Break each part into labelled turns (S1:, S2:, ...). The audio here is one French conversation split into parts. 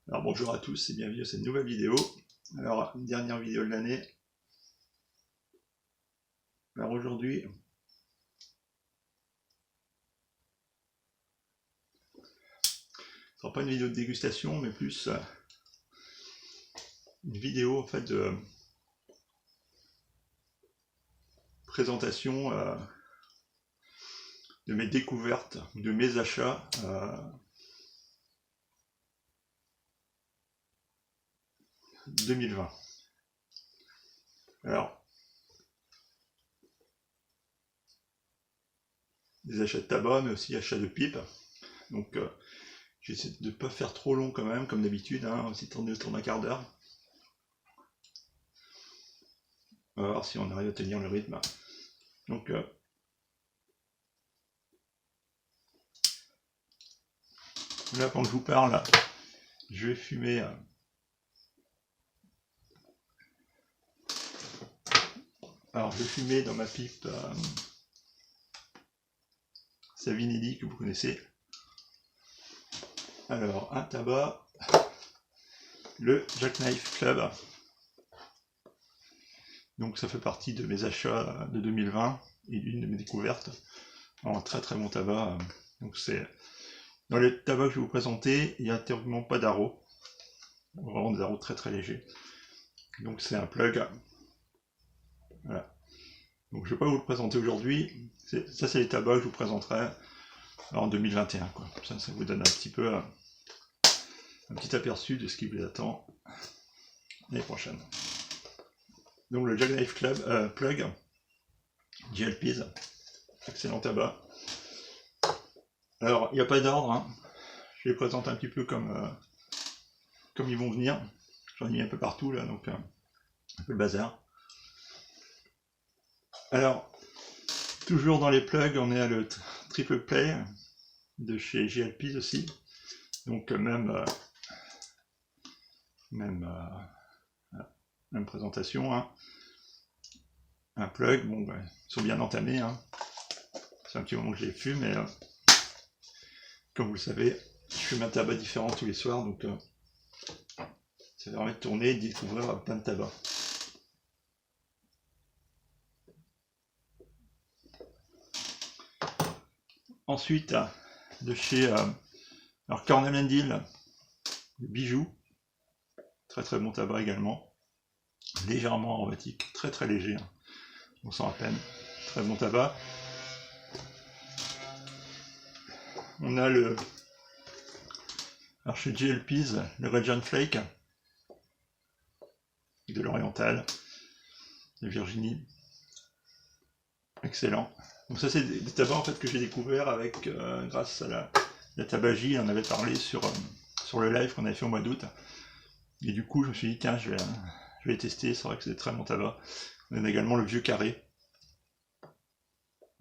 S1: Alors bonjour à tous et bienvenue à cette nouvelle vidéo. Alors, une dernière vidéo de l'année. Alors aujourd'hui, ce ne sera pas une vidéo de dégustation, mais plus une vidéo en fait de présentation de mes découvertes, de mes achats 2020. Alors, des achats de tabac, mais aussi achats de pipe. Donc, j'essaie de ne pas faire trop long quand même, comme d'habitude, hein, aussi tourner autour d'un quart d'heure. On va voir si on arrive à tenir le rythme. Donc, là, quand je vous parle, je vais fumer alors, je vais fumer dans ma pipe Savinelli que vous connaissez. Alors, un tabac, le Jackknife Club. Donc, ça fait partie de mes achats de 2020 et d'une de mes découvertes. Un très très bon tabac. Donc, c'est dans les tabacs que je vais vous présenter, il n'y a théoriquement pas d'arôme. Vraiment des arômes très très légers. Donc, c'est un plug. Voilà. Donc, je ne vais pas vous le présenter aujourd'hui. Ça, c'est les tabacs que je vous présenterai en 2021. Quoi. Ça vous donne un petit peu un petit aperçu de ce qui vous attend l'année prochaine. Donc le Jackknife Club Plug JLPs, excellent tabac. Alors il n'y a pas d'ordre, hein. Je les présente un petit peu comme ils vont venir. J'en ai mis un peu partout là, donc un peu le bazar. Alors toujours dans les plugs, on est à le Triple Play de chez JLPs aussi. Donc même présentation, hein. Un plug, bon, ils sont bien entamés, hein. C'est un petit moment que je les fume, mais comme vous le savez, je fume un tabac différent tous les soirs, donc ça permet de tourner et de découvrir plein de tabacs. Ensuite, de chez alors Cornell & Deal, le bijou, très très bon tabac également, légèrement aromatique, très très léger, hein. On sent à peine, très bon tabac. On a le, alors chez JLPs, le Regent Flake, de l'Oriental, de Virginie, excellent. Donc ça c'est des tabacs en fait que j'ai découvert avec grâce à la tabagie. On avait parlé sur le live qu'on avait fait au mois d'août, et du coup je me suis dit tiens je vais tester. C'est vrai que c'est très bon tabac. On a également le Vieux Carré,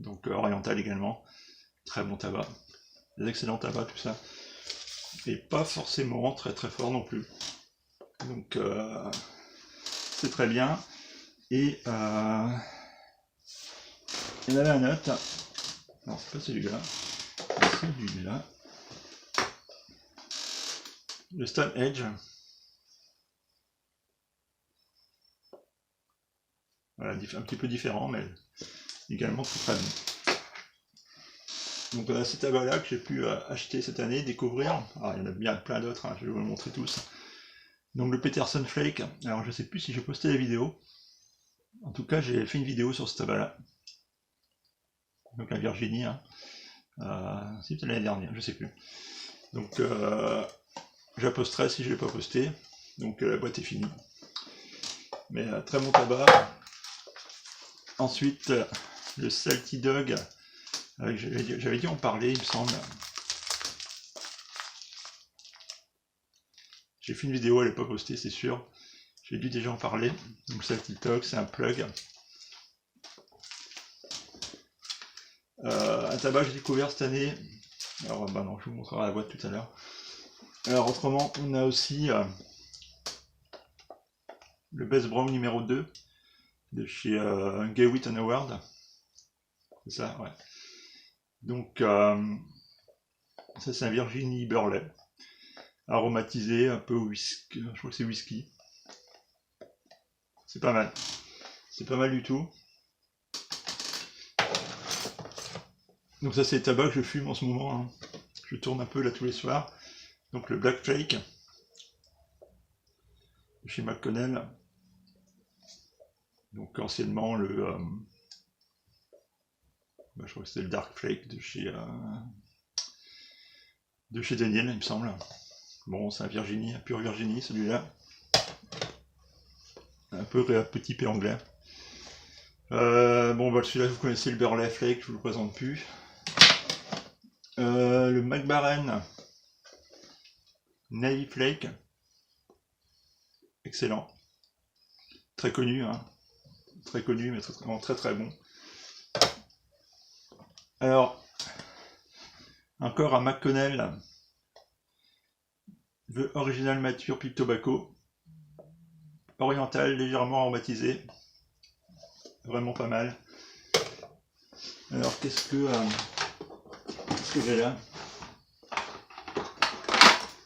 S1: donc Oriental également, très bon tabac, des excellents tabacs tout ça, et pas forcément très très fort non plus, donc c'est très bien. Et il y en avait un autre, non c'est pas celui-là, c'est celui-là, le Stone Edge. Voilà, un petit peu différent, mais également très bon. Donc on a ces tabacs-là que j'ai pu acheter cette année, découvrir. Alors il y en a bien plein d'autres, hein, je vais vous les montrer tous. Donc le Peterson Flake, alors je sais plus si j'ai posté la vidéo. En tout cas j'ai fait une vidéo sur ce tabac-là. Donc la Virginie, hein. C'est peut-être l'année dernière, je sais plus. Donc je la posterai si je ne l'ai pas posté. Donc la boîte est finie. Mais très bon tabac. Ensuite le Salty Dog. J'avais dû en parler, il me semble. J'ai fait une vidéo, elle n'est pas postée, c'est sûr. J'ai dû déjà en parler. Donc Salty Dog, c'est un plug. Un tabac que j'ai découvert cette année. Alors bah non, je vous montrerai la boîte tout à l'heure. Alors autrement, on a aussi le Best Brown numéro 2 de chez Gawitt & Howard. C'est ça, ouais. Donc ça c'est un Virginie Burley. aromatisé, un peu whisky, je crois que c'est whisky. C'est pas mal. C'est pas mal du tout. Donc ça c'est le tabac que je fume en ce moment. Hein. Je tourne un peu là tous les soirs. Donc le Black Flake chez McConnell. Donc anciennement le je crois que c'était le Dark Flake de chez Daniel, il me semble. Bon, c'est un Virginie, un pur Virginie celui-là. Un peu petit P anglais. Bon, bah celui-là vous connaissez, le Burley Flake, je vous le présente plus. Le McBaren Navy Flake, excellent, très connu, hein. Très connu, mais vraiment très très bon. Alors, encore un McConnell, The Original Mature Pig Tobacco, oriental, légèrement aromatisé, vraiment pas mal. Alors, qu'est-ce que j'ai là?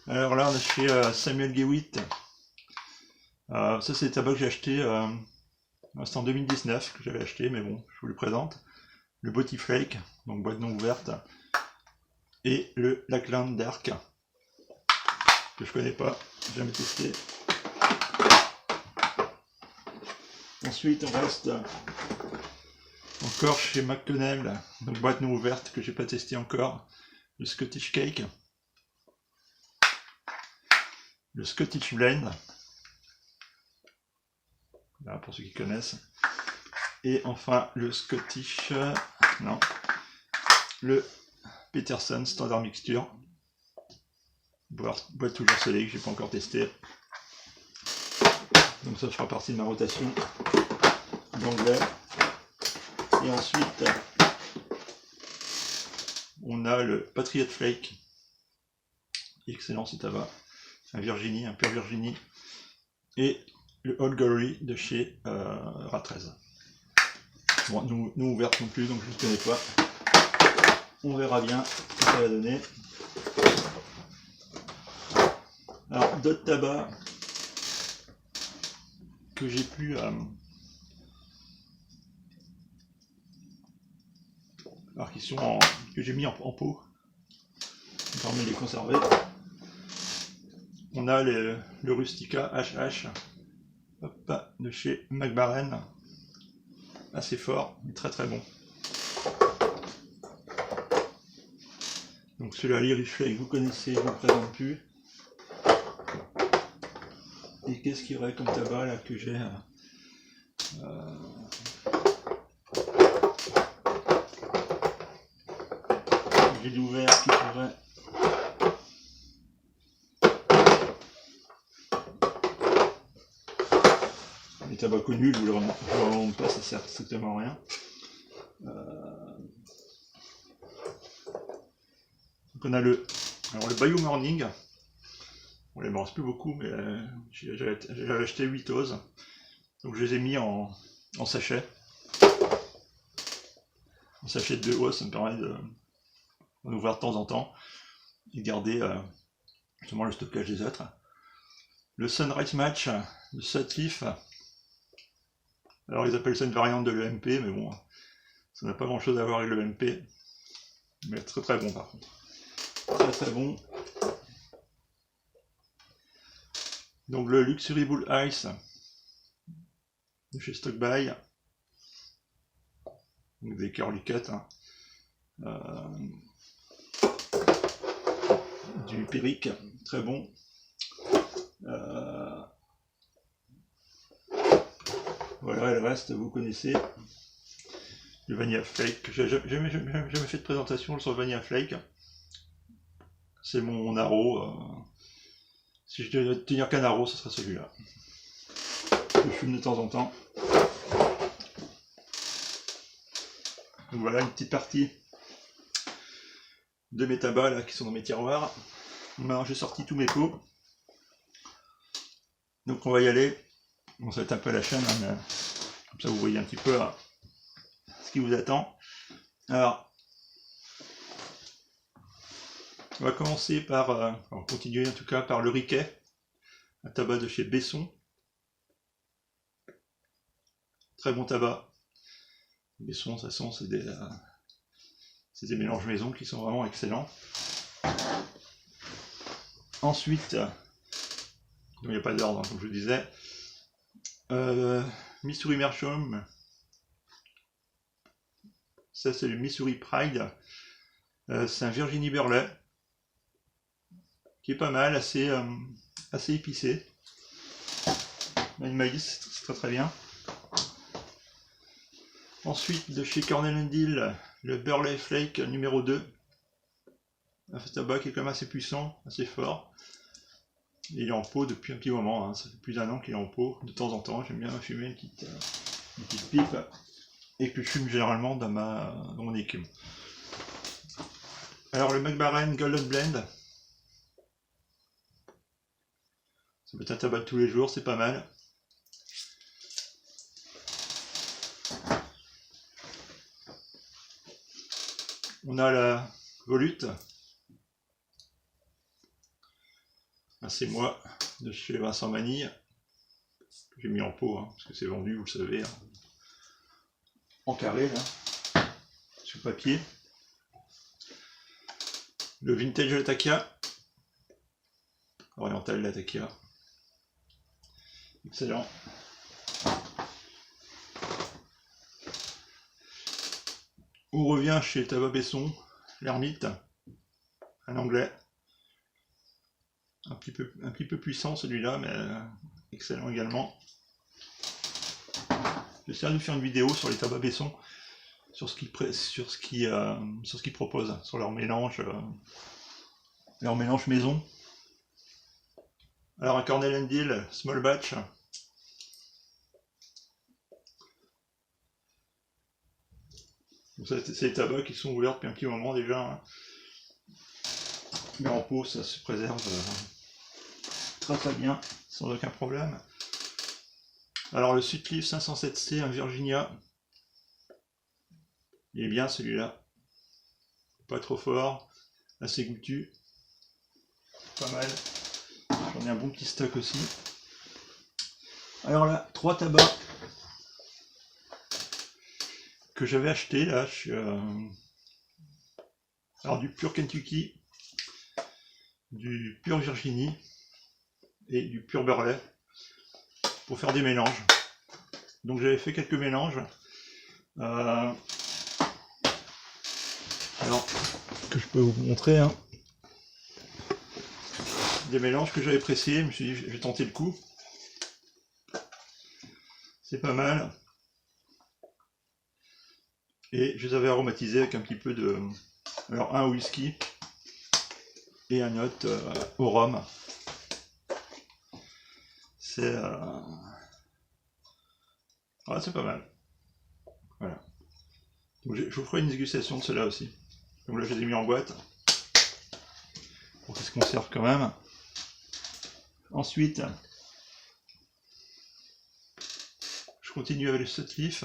S1: Alors là, on est chez Samuel Gewitt. Ça, c'est le tabac que j'ai acheté. C'est en 2019 que j'avais acheté, mais bon, je vous le présente. Le Body Flake, donc boîte non ouverte, et le Lackland Dark, que je connais pas, jamais testé. Ensuite, on reste encore chez McConnell, donc boîte non ouverte que j'ai pas testé encore. Le Scottish Cake, le Scottish Blend, là pour ceux qui connaissent, et enfin le Scottish, non, le Peterson Standard Mixture, boîte toujours scellée que j'ai pas encore testé. Donc ça fera partie de ma rotation d'anglais. Et ensuite, on a le Patriot Flake, excellent ce tabac, un Virginie, un pur Virginie, et le Old Glory de chez Rat13. Bon, nous ouverte non plus, donc je ne connais pas. On verra bien ce que ça va donner. Alors, d'autres tabacs que j'ai pu alors qui sont que j'ai mis en pot, ça permet de les conserver. On a le Rustica HH, hop, de chez McBaren, assez fort, mais très très bon. Donc celui-là, l'Irish Flake, vous connaissez, je ne vous le présente plus. Et qu'est-ce qu'il y aurait comme tabac là que j'ai j'ai découvert qui pourrait. Les tabacs connus, je vous le remonte pas, ça sert strictement à rien. Donc on a le Bayou Morning. On les mange plus beaucoup, mais j'avais acheté 8 oses. Donc je les ai mis en sachet. En sachet de 2 oses, ça me permet d'en ouvrir de temps en temps et garder justement le stockage des autres. Le Sunrise Match de Satif. Alors ils appellent ça une variante de l'EMP, mais bon, ça n'a pas grand chose à voir avec l'EMP. Mais très très bon par contre. Très très bon. Donc le Luxury Bull Ice de chez Stockby. Donc des curly cut. Hein. Du Périque, très bon. Voilà, le reste, vous connaissez. Le Vanilla Flake. J'ai jamais fait de présentation sur le Vanilla Flake. C'est mon aro. Si je devais tenir qu'un aro, ce serait celui-là. Je fume de temps en temps. Donc voilà une petite partie de mes tabacs là, qui sont dans mes tiroirs. Maintenant j'ai sorti tous mes pots. Donc on va y aller. Bon, ça va être un peu la chaîne, hein, mais comme ça vous voyez un petit peu ce qui vous attend. Alors, On va commencer par, on va continuer en tout cas par le Riquet, un tabac de chez Besson. Très bon tabac. Besson, de toute façon, c'est des mélanges maison qui sont vraiment excellents. Ensuite, il n'y a pas d'ordre, comme je vous disais, Missouri Meerschaum. Ça, c'est le Missouri Pride. C'est un Virginie Burley qui est pas mal, assez épicé. Une maïs, c'est très très bien. Ensuite, de chez Cornell & Deal, le Burley Flake numéro 2. Un tabac qui est quand même assez puissant, assez fort. Et il est en pot depuis un petit moment, hein. Ça fait plus d'1 an qu'il est en pot. De temps en temps, j'aime bien fumer une petite pipe. Et que je fume généralement dans mon écume. Alors le Mac Baren Golden Blend. Ça peut être un tabac de tous les jours, c'est pas mal. On a la Volute. C'est moi, de chez Vincent Manille. J'ai mis en pot, hein, parce que c'est vendu, vous le savez, hein, en carré, là, sur papier. Le Vintage Latakia. Oriental Latakia. Excellent. On revient chez Tabac Besson, l'Ermite, un anglais. Un petit peu puissant celui-là, mais excellent également. J'essaie de faire une vidéo sur les tabacs Besson, sur ce qu'ils proposent, sur leur mélange maison. Alors un Cornell & Deal Small Batch. C'est des tabacs qui sont ouverts depuis un petit moment déjà, hein. Mais en pot, ça se préserve très bien, sans aucun problème. Alors le Sutcliffe 507C, un Virginia. Il est bien celui-là. Pas trop fort, assez goûtu. Pas mal. J'en ai un bon petit stock aussi. Alors là, 3 tabacs que j'avais acheté là. Alors du pur Kentucky, du pur Virginie et du pur Burley pour faire des mélanges. Donc j'avais fait quelques mélanges. Alors que je peux vous montrer, hein. Des mélanges que j'avais pressés. Je me suis dit, je vais tenter le coup. C'est pas mal. Et je les avais aromatisés avec un petit peu de... Alors un whisky et un autre au rhum. C'est ouais, c'est pas mal. Voilà. Donc, je vous ferai une dégustation de cela aussi. Donc là je les ai mis en boîte pour qu'ils se conservent quand même. Ensuite, je continue avec le Sutcliffe.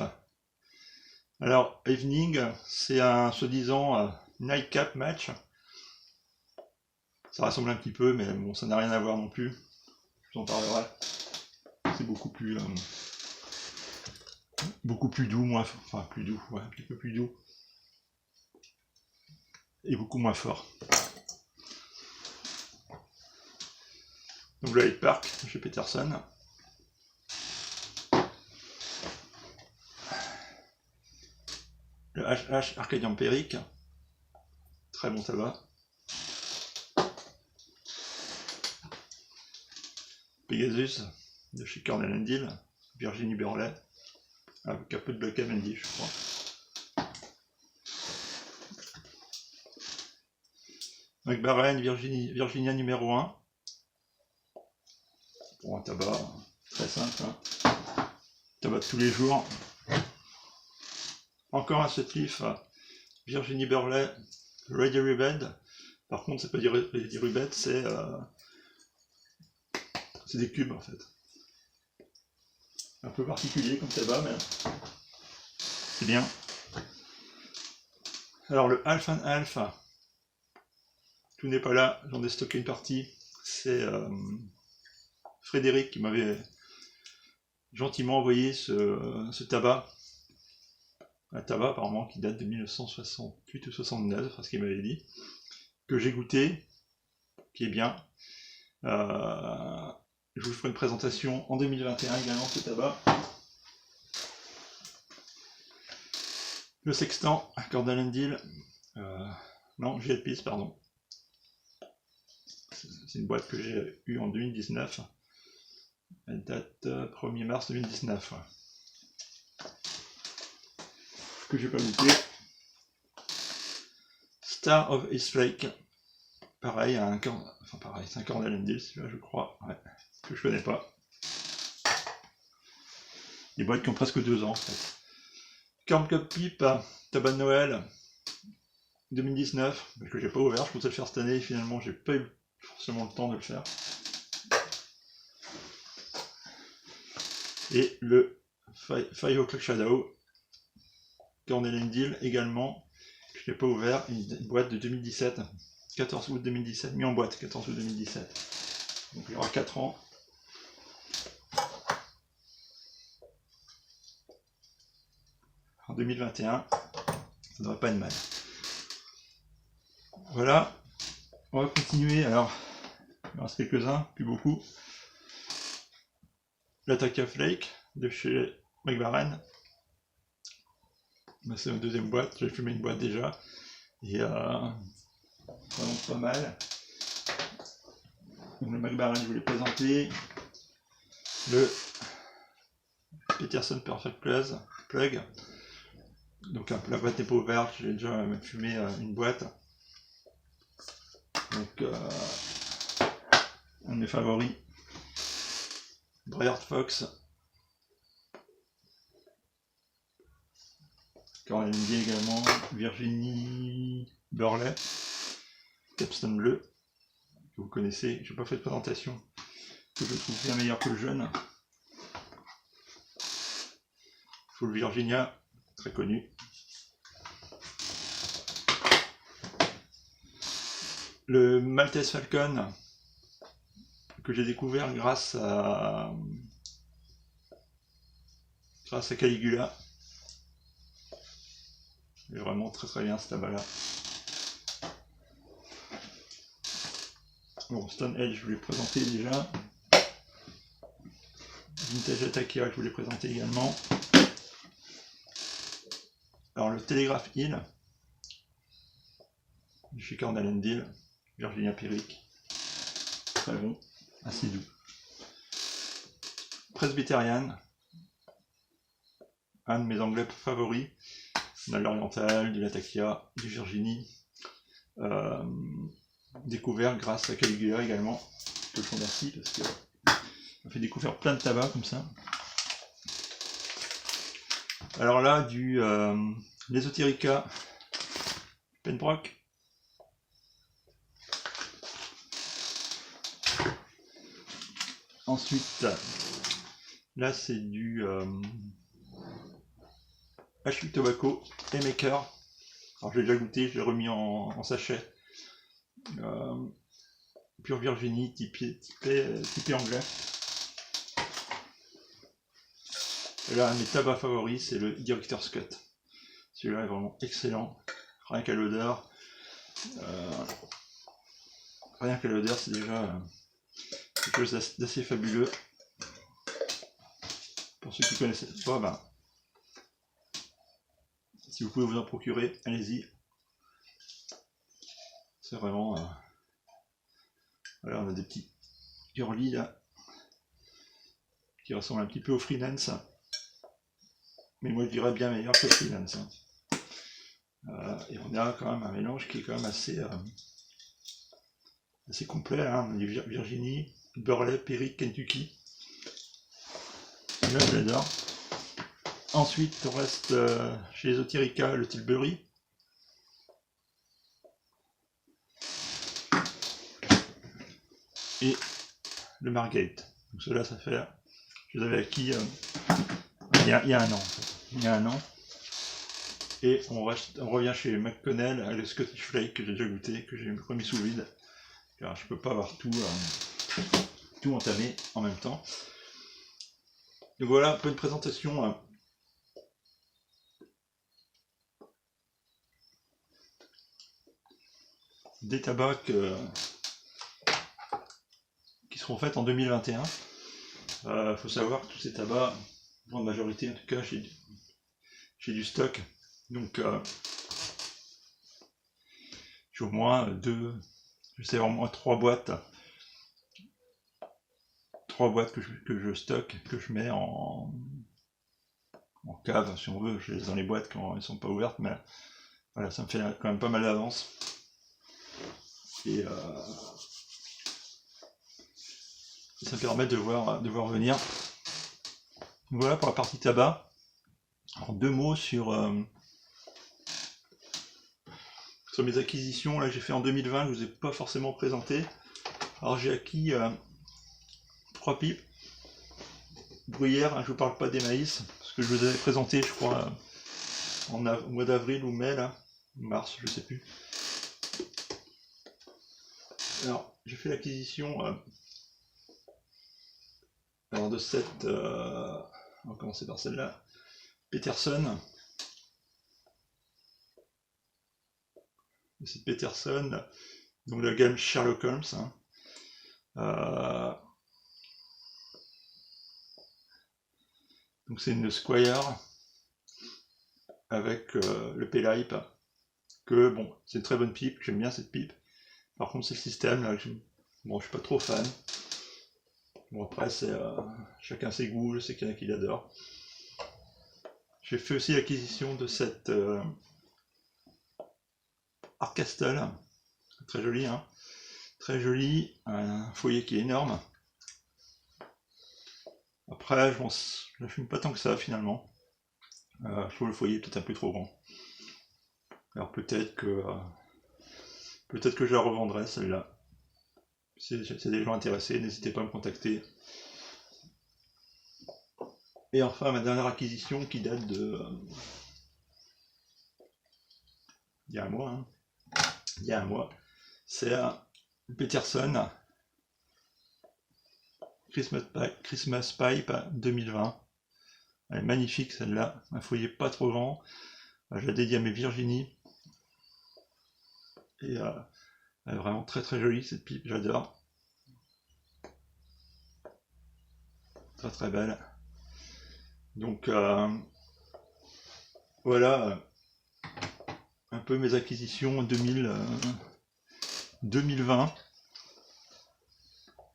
S1: Alors, Evening, c'est un soi-disant nightcap match. Ça ressemble un petit peu, mais bon, ça n'a rien à voir non plus. Je vous en parlerai. C'est beaucoup plus doux, enfin plus doux, ouais, un petit peu plus doux. Et beaucoup moins fort. Donc le Hyde Park, chez Peterson. Le HH Arcade Empiric. Très bon tabac. Pegasus, de chez Cornell & Deal. Virginie Burley. Avec un peu de Black Cavendish, je crois. Mac Baren, Virginia numéro 1. Pour un tabac très simple, hein. Tabac de tous les jours. Encore un Sutcliffe, Virginie Burley, Ready Ribed. Par contre, c'est pas des Ribed, c'est des cubes en fait. Un peu particulier comme tabac, mais c'est bien. Alors le Half and Half, tout n'est pas là, j'en ai stocké une partie. C'est Frédéric qui m'avait gentiment envoyé ce tabac. Un tabac apparemment qui date de 1968 ou 69, enfin ce qu'il m'avait dit, que j'ai goûté, qui est bien. Je vous ferai une présentation en 2021 également de ce tabac. Le sextant, Cordal & Deal, non, J.L.P.S, pardon. C'est une boîte que j'ai eue en 2019. Elle date 1er mars 2019. Que j'ai pas goûté. Star of Eastlake. Pareil, pareil, c'est un Cordal & Deal, celui-là je crois, ouais, que je connais pas. Des boîtes qui ont presque 2 ans en fait. Corn Cob Pipe, tabac de Noël 2019, que j'ai pas ouvert, je comptais le faire cette année et finalement j'ai pas eu forcément le temps de le faire. Et le 5 O'Clock Shadow, Cordal & Deal également, que je n'ai pas ouvert, une boîte de 2017, 14 août 2017, mis en boîte, 14 août 2017. Donc il y aura 4 ans. En 2021, ça ne devrait pas être mal. Voilà, on va continuer. Alors, il en reste quelques-uns, plus beaucoup. L'Attack Flake de chez McBaren. C'est ma deuxième boîte, j'ai fumé une boîte déjà. Et vraiment pas mal. Donc, le McBaren, je vous l'ai présenté. Le Peterson Perfect Plug. Donc la boîte n'est pas ouverte, j'ai déjà fumé une boîte. Donc un de mes favoris. Briard Fox. Cordal & Deal également. Virginie Burley. Capstone Bleu. Que vous connaissez, je n'ai pas fait de présentation. Que je trouve bien meilleur que le jeune. Full Virginia, très connu. Le Maltese Falcon, que j'ai découvert grâce à Caligula. C'est vraiment très très bien ce tabac-là. Bon, Stone Edge, je vous l'ai présenté déjà. Vintage Atakia, je vous l'ai présenté également. Alors le Telegraph Hill, chez Cordal & Deal, Virginia Pyrrhic, très bon, assez doux. Presbyterian, un de mes anglais favoris, on a l'Oriental, du Latakia, du Virginie, découvert grâce à Caligula également, je le remercie parce que on fait découvrir plein de tabac comme ça. Alors là, du l'Esoterica Penbrook. Ensuite, là c'est du Ashwick Tobacco et Maker. Alors je l'ai déjà goûté, je l'ai remis en sachet. Pure Virginie, typé anglais. Et là, un de mes tabacs favoris, c'est le Director's Cut. Celui-là est vraiment excellent. Rien qu'à l'odeur. C'est déjà quelque chose d'assez fabuleux. Pour ceux qui ne connaissent pas, ben, si vous pouvez vous en procurer, allez-y. C'est vraiment... Voilà, on a des petits girly là, qui ressemblent un petit peu au Freelance. Mais moi je dirais bien meilleur que le Freelance. Et on a quand même un mélange qui est quand même assez complet. Hein. On a du Virginie, Burley, Pyrrhic, Kentucky. Là je l'adore. Ensuite on reste chez Esoterica, le Tilbury. Et le Margate. Donc cela ça fait... Je les avais acquis il y a un an en fait. Il y a un an. Et on revient chez McConnell avec le Scottish Flake que j'ai déjà goûté, que j'ai remis sous vide. Car je peux pas avoir tout entamé en même temps. Et voilà un peu une présentation des tabacs qui seront faits en 2021. Faut savoir que tous ces tabacs, en grande majorité en tout cas, j'ai du stock. Donc j'ai au moins au moins 3 boîtes. 3 boîtes que je stocke, que je mets en cave, si on veut. Je les laisse dans les boîtes quand elles sont pas ouvertes, mais voilà, ça me fait quand même pas mal d'avance. Et ça me permet de voir venir. Voilà pour la partie tabac. Alors, 2 mots sur mes acquisitions là, que j'ai fait en 2020, je vous ai pas forcément présenté. Alors j'ai acquis 3 pipes bruyères, hein, je vous parle pas des maïs, parce que je vous avais présenté, je crois, au mois d'avril ou mai, là, mars, je sais plus. Alors, j'ai fait l'acquisition de cette, on va commencer par celle-là, Peterson. C'est Peterson, donc la gamme Sherlock Holmes. Hein. Donc c'est une Squire avec le P-Lipe, que bon, c'est une très bonne pipe, j'aime bien cette pipe. Par contre c'est le système là, bon je suis pas trop fan. Bon après c'est chacun ses goûts, je sais qu'il y en a qui l'adorent. J'ai fait aussi l'acquisition de cette Arcastle, très jolie, hein, très jolie, un foyer qui est énorme. Après je ne fume pas tant que ça finalement. Je trouve le foyer peut-être un peu trop grand. Alors peut-être que je la revendrai celle-là. Si des gens intéressés, n'hésitez pas à me contacter. Et enfin ma dernière acquisition qui date de il y a un mois, hein. Il y a un mois, c'est un Peterson Christmas Pipe 2020. Elle est magnifique celle-là, un foyer pas trop grand. Je la dédie à mes Virginie. Et elle est vraiment très très jolie cette pipe, j'adore. Très très belle. Donc voilà un peu mes acquisitions 2020.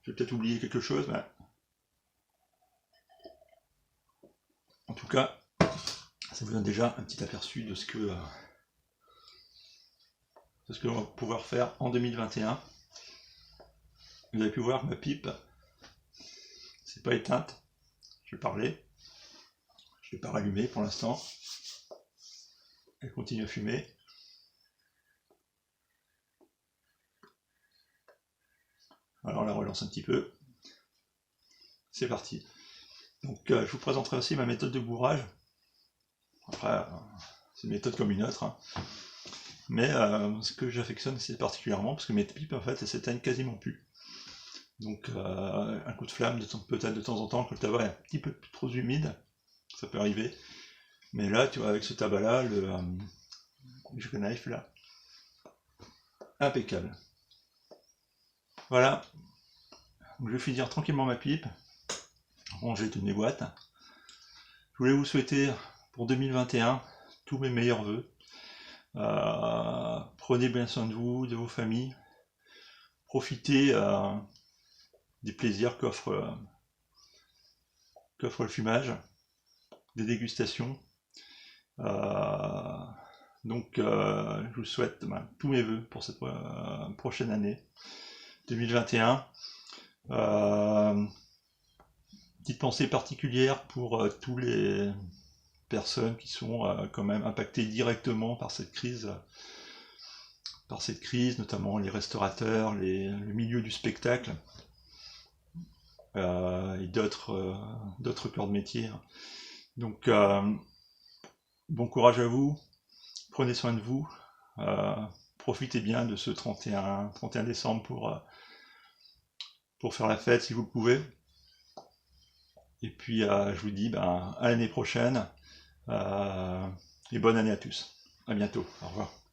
S1: J'ai peut-être oublié quelque chose, mais en tout cas, ça vous donne déjà un petit aperçu de ce que on va pouvoir faire en 2021. Vous avez pu voir ma pipe, c'est pas éteinte, je vais parler, je l'ai pas rallumée pour l'instant, elle continue à fumer. Alors on la relance un petit peu, c'est parti. Donc je vous présenterai aussi ma méthode de bourrage. Après, c'est une méthode comme une autre, hein. Mais ce que j'affectionne c'est particulièrement parce que mes pipes en fait elles s'éteignent quasiment plus. Donc un coup de flamme peut-être de temps en temps quand le tabac est un petit peu trop humide, ça peut arriver. Mais là tu vois avec ce tabac là, le Jackknife là, impeccable. Voilà, donc je vais finir tranquillement ma pipe, ranger toutes mes boîtes. Je voulais vous souhaiter pour 2021 tous mes meilleurs vœux. Prenez bien soin de vous, de vos familles. Profitez des plaisirs qu'offre le fumage, des dégustations. Donc je vous souhaite tous mes vœux pour cette prochaine année 2021. Petite pensée particulière pour tous les personnes qui sont quand même impactées directement par cette crise, notamment les restaurateurs, le milieu du spectacle et d'autres corps de métier. Donc bon courage à vous, prenez soin de vous, profitez bien de ce 31 décembre pour faire la fête si vous le pouvez. Et puis je vous dis à l'année prochaine, et bonne année à tous. À bientôt, au revoir.